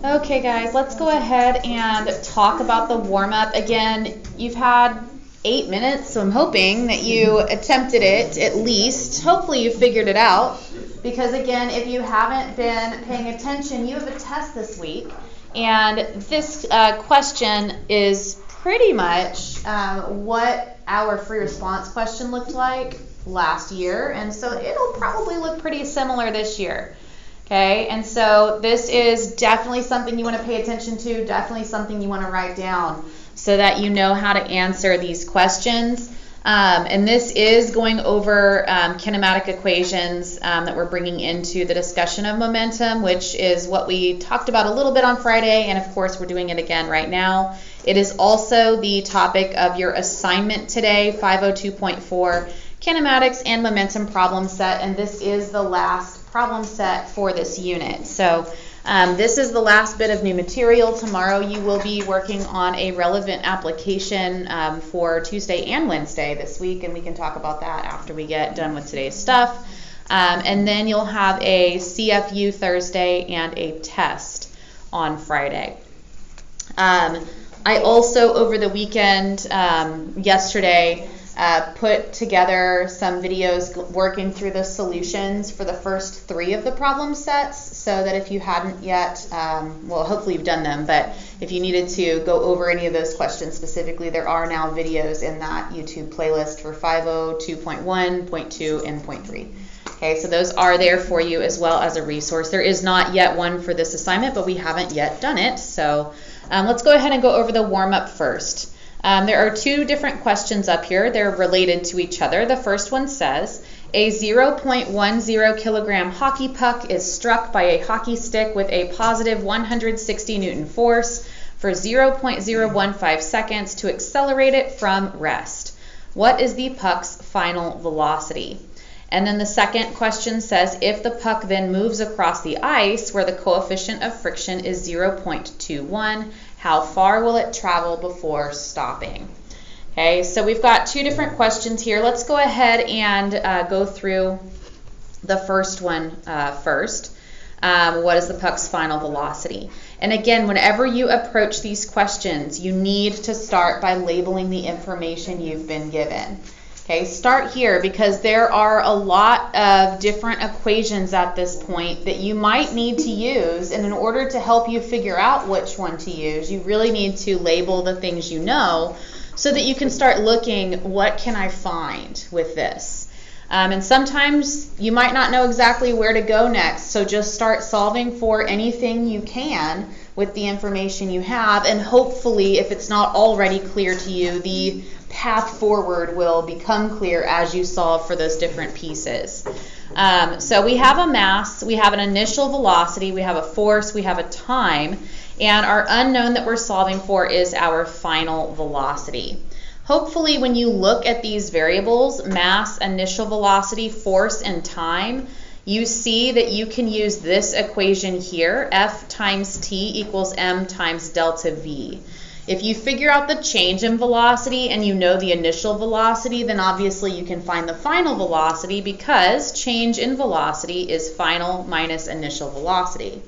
Okay guys, let's go ahead and talk about the warm-up. Again, you've had 8 minutes, so I'm hoping that you attempted it at least. Hopefully you figured it out, because again, if you haven't been paying attention, you have a test this week, and this question is pretty much what our free response question looked like last year, and so it'll probably look pretty similar this year. Okay, and so this is definitely something you want to pay attention to, definitely something you want to write down so that you know how to answer these questions. And this is going over kinematic equations that we're bringing into the discussion of momentum, which is what we talked about a little bit on Friday, and of course we're doing it again right now. It is also the topic of your assignment today, 502.4, kinematics and momentum problem set, and this is the last problem set for this unit. So this is the last bit of new material. Tomorrow you will be working on a relevant application for Tuesday and Wednesday this week, and we can talk about that after we get done with today's stuff. And then you'll have a CFU Thursday and a test on Friday. I also, over the weekend, yesterday, put together some videos working through the solutions for the first 3 of the problem sets, so that if you hadn't yet, well, hopefully you've done them, but if you needed to go over any of those questions specifically, there are now videos in that YouTube playlist for 502.1, 0.2, and 0.3. Okay, so those are there for you as well as a resource. There is not yet one for this assignment, but we haven't yet done it, so let's go ahead and go over the warm-up first. There are 2 different questions up here. They're related to each other. The first one says, a 0.10 kilogram hockey puck is struck by a hockey stick with a positive 160 Newton force for 0.015 seconds to accelerate it from rest. What is the puck's final velocity? And then the second question says, if the puck then moves across the ice where the coefficient of friction is 0.21, how far will it travel before stopping? Okay, so we've got 2 different questions here. Let's go ahead and go through the first one first. What is the puck's final velocity? And again, whenever you approach these questions, you need to start by labeling the information you've been given. Okay, start here, because there are a lot of different equations at this point that you might need to use, and in order to help you figure out which one to use, you really need to label the things you know so that you can start looking, what can I find with this? And sometimes you might not know exactly where to go next, so just start solving for anything you can with the information you have, and hopefully, if it's not already clear to you, the path forward will become clear as you solve for those different pieces. So we have a mass, we have an initial velocity, we have a force, we have a time, and our unknown that we're solving for is our final velocity. Hopefully, when you look at these variables, mass, initial velocity, force, and time, you see that you can use this equation here, F times T equals M times delta V. If you figure out the change in velocity and you know the initial velocity, then obviously you can find the final velocity, because change in velocity is final minus initial velocity.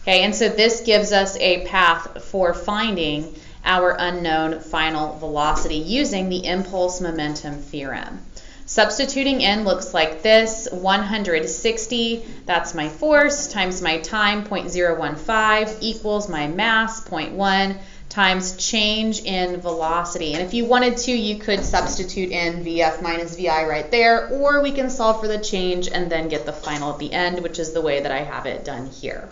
Okay, and so this gives us a path for finding our unknown final velocity using the impulse momentum theorem. Substituting in looks like this: 160, that's my force, times my time, 0.015, equals my mass, 0.1, times change in velocity. And if you wanted to, you could substitute in VF minus VI right there, or we can solve for the change and then get the final at the end, which is the way that I have it done here.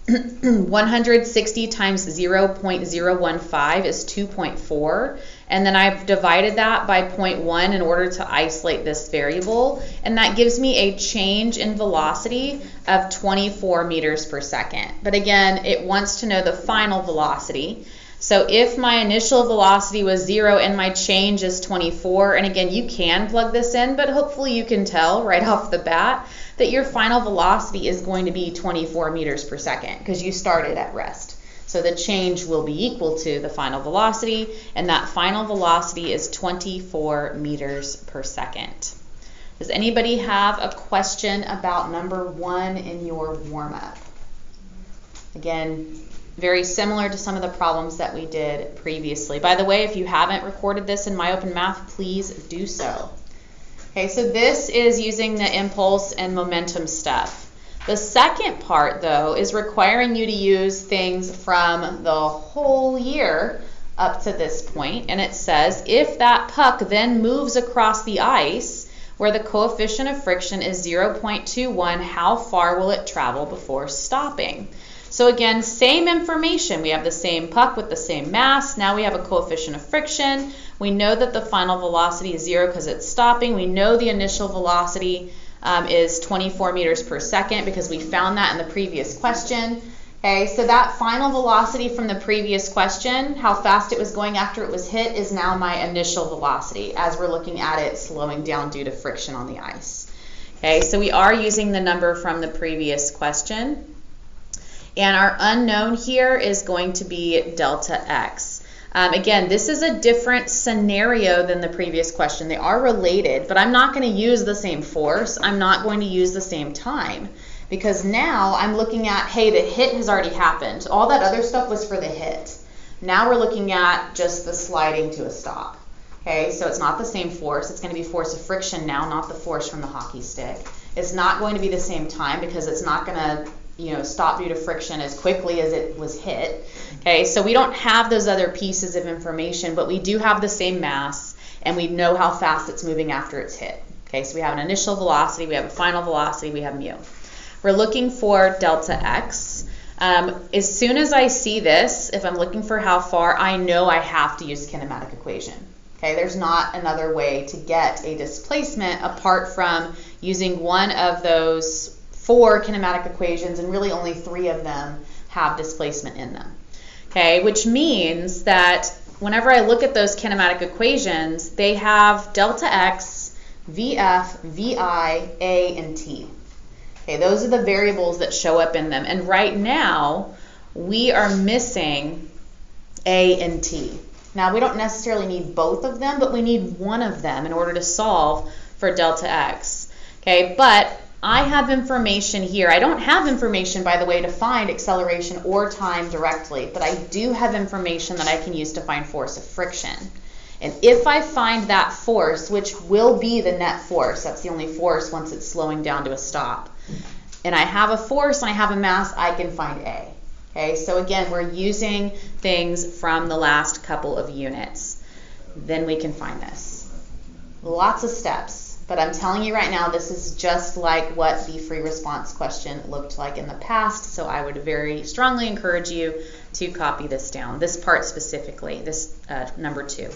160 times 0.015 is 2.4, and then I've divided that by 0.1 in order to isolate this variable, and that gives me a change in velocity of 24 meters per second. But again, it wants to know the final velocity. So if my initial velocity was 0 and my change is 24, and again, you can plug this in, but hopefully you can tell right off the bat that your final velocity is going to be 24 meters per second because you started at rest. So the change will be equal to the final velocity, and that final velocity is 24 meters per second. Does anybody have a question about number 1 in your warm-up? Again, very similar to some of the problems that we did previously. By the way, if you haven't recorded this in My Open Math, please do so. Okay, so this is using the impulse and momentum stuff. The second part, though, is requiring you to use things from the whole year up to this point, and it says, if that puck then moves across the ice where the coefficient of friction is 0.21, how far will it travel before stopping? So again, same information. We have the same puck with the same mass. Now we have a coefficient of friction. We know that the final velocity is 0 because it's stopping. We know the initial velocity is 24 meters per second because we found that in the previous question. Okay, so that final velocity from the previous question, how fast it was going after it was hit, is now my initial velocity as we're looking at it slowing down due to friction on the ice. Okay, so we are using the number from the previous question. And our unknown here is going to be delta x. Again, this is a different scenario than the previous question. They are related, but I'm not going to use the same force. I'm not going to use the same time. Because now I'm looking at, hey, the hit has already happened. All that other stuff was for the hit. Now we're looking at just the sliding to a stop. Okay, so it's not the same force. It's going to be force of friction now, not the force from the hockey stick. It's not going to be the same time because it's not going to stop due to friction as quickly as it was hit. Okay, so we don't have those other pieces of information, but we do have the same mass, and we know how fast it's moving after it's hit. Okay, so we have an initial velocity, we have a final velocity, we have mu. We're looking for delta x. As soon as I see this, if I'm looking for how far, I know I have to use kinematic equation. Okay, there's not another way to get a displacement apart from using one of those 4 kinematic equations, and really only 3 of them have displacement in them. Okay, which means that whenever I look at those kinematic equations, they have delta x, vf, vi, a, and t. Okay, those are the variables that show up in them. And right now, we are missing a and t. Now, we don't necessarily need both of them, but we need one of them in order to solve for delta x. Okay, but I have information here. I don't have information, by the way, to find acceleration or time directly, but I do have information that I can use to find force of friction. And if I find that force, which will be the net force, that's the only force once it's slowing down to a stop, and I have a force and I have a mass, I can find A. Okay, so again, we're using things from the last couple of units. Then we can find this. Lots of steps, but I'm telling you right now, this is just like what the free response question looked like in the past, so I would very strongly encourage you to copy this down, this part specifically, this number 2.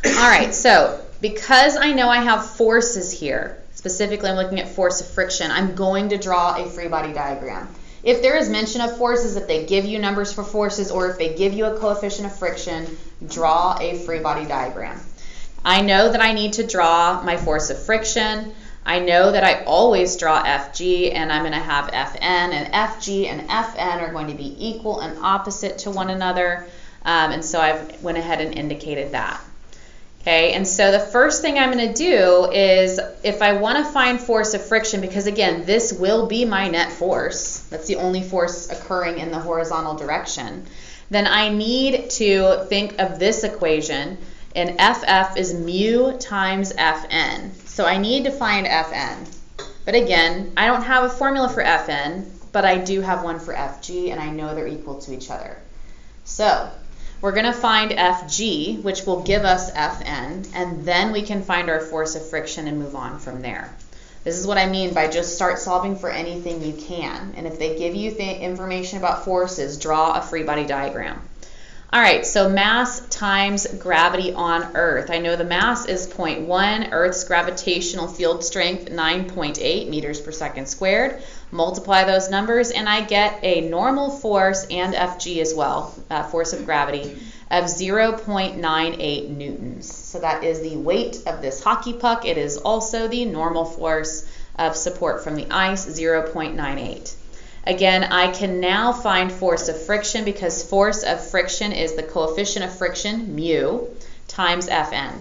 All right, so because I know I have forces here, specifically I'm looking at force of friction, I'm going to draw a free body diagram. If there is mention of forces, if they give you numbers for forces, or if they give you a coefficient of friction, draw a free body diagram. I know that I need to draw my force of friction. I know that I always draw FG, and I'm going to have Fn, and FG and Fn are going to be equal and opposite to one another, and so I've went ahead and indicated that. Okay, and so the first thing I'm going to do is, if I want to find force of friction, because again, this will be my net force, that's the only force occurring in the horizontal direction, then I need to think of this equation, and FF is mu times Fn. So I need to find Fn. But again, I don't have a formula for Fn, but I do have one for Fg, and I know they're equal to each other. So we're going to find Fg, which will give us Fn, and then we can find our force of friction and move on from there. This is what I mean by just start solving for anything you can. And if they give you information about forces, draw a free body diagram. All right, so mass times gravity on Earth. I know the mass is 0.1, Earth's gravitational field strength 9.8 meters per second squared. Multiply those numbers and I get a normal force and Fg as well, force of gravity, of 0.98 newtons. So that is the weight of this hockey puck. It is also the normal force of support from the ice, 0.98. Again, I can now find force of friction because force of friction is the coefficient of friction, mu, times Fn.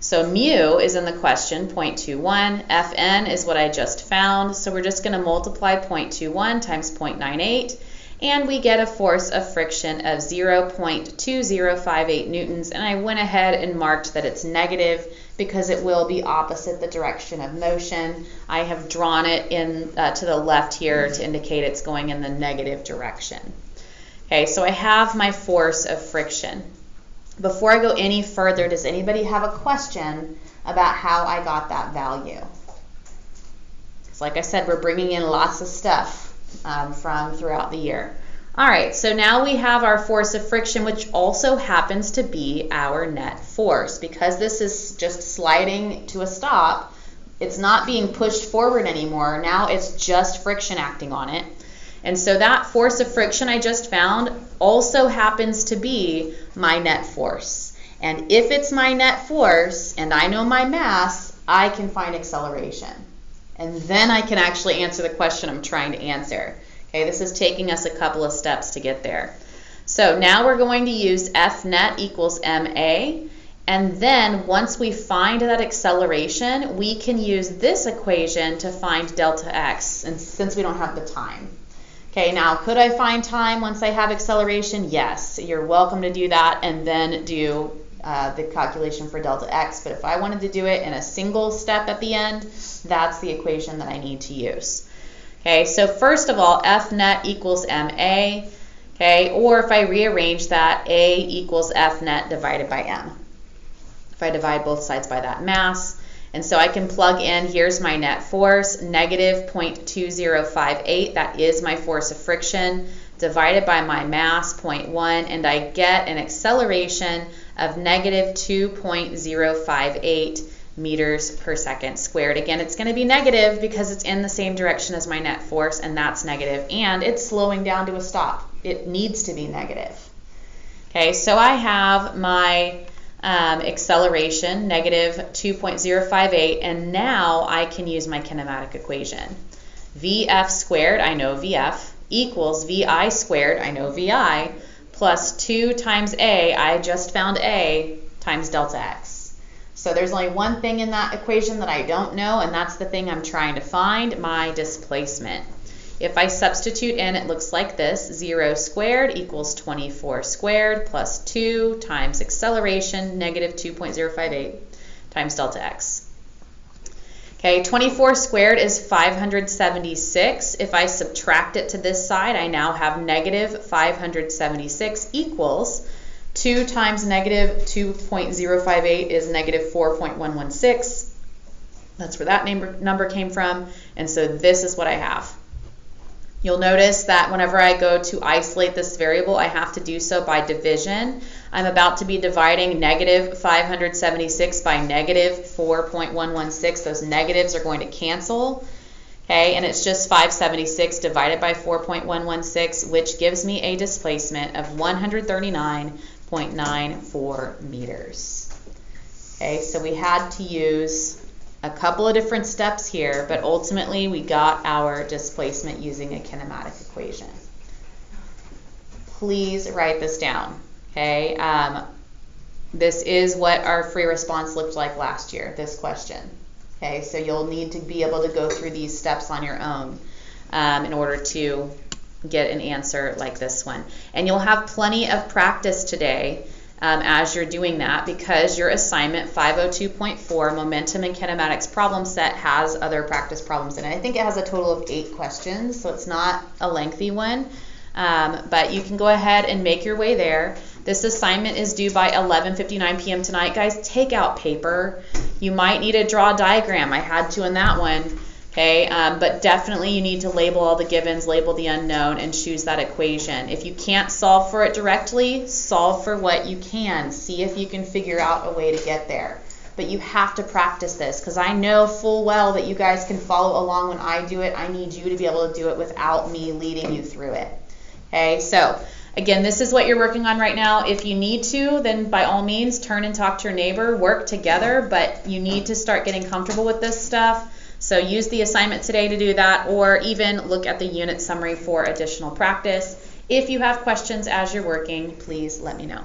So mu is in the question, 0.21. Fn is what I just found. So we're just going to multiply 0.21 times 0.98. And we get a force of friction of 0.2058 newtons. And I went ahead and marked that it's negative because it will be opposite the direction of motion. I have drawn it in to the left here to indicate it's going in the negative direction. Okay, so I have my force of friction. Before I go any further, does anybody have a question about how I got that value? So like I said, we're bringing in lots of stuff from throughout the year. All right, so now we have our force of friction, which also happens to be our net force. Because this is just sliding to a stop, it's not being pushed forward anymore. Now it's just friction acting on it. And so that force of friction I just found also happens to be my net force. And if it's my net force and I know my mass, I can find acceleration. And then I can actually answer the question I'm trying to answer. Okay, this is taking us a couple of steps to get there. So now we're going to use F net equals ma. And then once we find that acceleration, we can use this equation to find delta x, and since we don't have the time. Okay, now could I find time once I have acceleration? Yes, you're welcome to do that and then do the calculation for delta x. But if I wanted to do it in a single step at the end, that's the equation that I need to use. Okay, so first of all, F net equals ma. Okay, or if I rearrange that, A equals F net divided by m. If I divide both sides by that mass. And so I can plug in, here's my net force, negative 0.2058, that is my force of friction, divided by my mass, 0.1, and I get an acceleration of negative 2.058 meters per second squared. Again, it's going to be negative because it's in the same direction as my net force, and that's negative, and it's slowing down to a stop. It needs to be negative. Okay, so I have my acceleration, negative 2.058, and now I can use my kinematic equation. Vf squared, I know Vf, equals Vi squared, I know Vi, plus 2 times A, I just found A, times delta x. So there's only one thing in that equation that I don't know, and that's the thing I'm trying to find, my displacement. If I substitute in, it looks like this, 0 squared equals 24 squared plus 2 times acceleration, negative 2.058 times delta x. Okay, 24 squared is 576. If I subtract it to this side, I now have negative 576 equals 2 times negative 2.058 is negative 4.116. That's where that number came from, and so this is what I have. You'll notice that whenever I go to isolate this variable, I have to do so by division. I'm about to be dividing negative 576 by negative 4.116. Those negatives are going to cancel. Okay, and it's just 576 divided by 4.116, which gives me a displacement of 139.94 meters. Okay, so we had to use a couple of different steps here, but ultimately we got our displacement using a kinematic equation. Please write this down, okay? This is what our free response looked like last year, this question. Okay, so you'll need to be able to go through these steps on your own in order to get an answer like this one. And you'll have plenty of practice today as you're doing that, because your assignment 502.4 Momentum and Kinematics problem set has other practice problems in it. I think it has a total of 8 questions, so it's not a lengthy one, but you can go ahead and make your way there. This assignment is due by 11:59 p.m. tonight. Guys, take out paper. You might need to draw a diagram. I had to in that one. Okay, but definitely you need to label all the givens, label the unknown, and choose that equation. If you can't solve for it directly, solve for what you can. See if you can figure out a way to get there. But you have to practice this, because I know full well that you guys can follow along when I do it. I need you to be able to do it without me leading you through it. Okay, so again, this is what you're working on right now. If you need to, then by all means, turn and talk to your neighbor, work together, but you need to start getting comfortable with this stuff. So use the assignment today to do that, or even look at the unit summary for additional practice. If you have questions as you're working, please let me know.